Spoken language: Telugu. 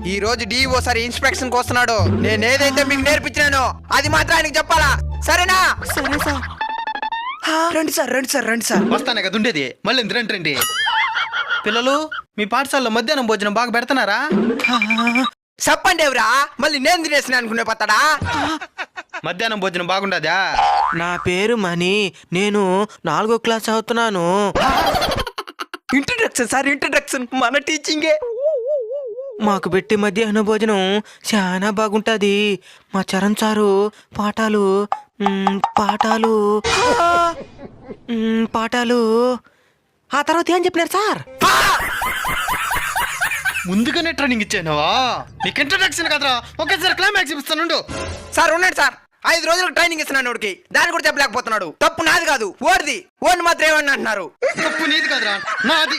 ఈ రోజు డిఓ సార్ ఇన్స్పెక్షన్ వస్తున్నాడు. నేను ఏదైతే మీకు నేర్పించినానో అది మాత్రం ఆయనకి చెప్పాలా, సరేనా? సరే సార్. రండి సార్, రండి సార్, రండి సార్. వస్తానే కదా ఉండేది, మళ్ళీ రండి రండి. పిల్లలు, మీ పాఠశాలలో మధ్యాహ్నం భోజనం బాగా పెడుతున్నారా? చెప్పండి ఎవరా, మళ్ళీ నేను తినేసిన అనుకునే పత్తడా? మధ్యాహ్నం భోజనం బాగుండదా? నా పేరు మణి, నేను 4వ క్లాస్ చదువుతున్నాను. ఇంట్రడక్షన్ సార్, ఇంట్రడక్షన్ మన టీచింగే. మాకు పెట్టి మధ్యాహ్న భోజనం చాలా బాగుంటది. మా చరణ్ సారు పాఠాలు పాఠాలు పాఠాలు ఆ తర్వాత ఏం చెప్పినారు సార్? ముందుగానే ట్రైనింగ్ ఇచ్చానవా? నీకు ఇంట్రడక్షన్ కదరా, ఒకేసారి క్లైమాక్స్ ఇస్తాను. సార్ ఉన్నాడు సార్, 5 రోజులకు ట్రైనింగ్ ఇస్తున్నాను వాడికి, దాన్ని కూడా చెప్పలేకపోతున్నాడు. తప్పు నాది కాదు, ఓడిది. ఓడిని మాత్రం ఏమన్నా అంటున్నారు? తప్పు నీది కదరా, నాది.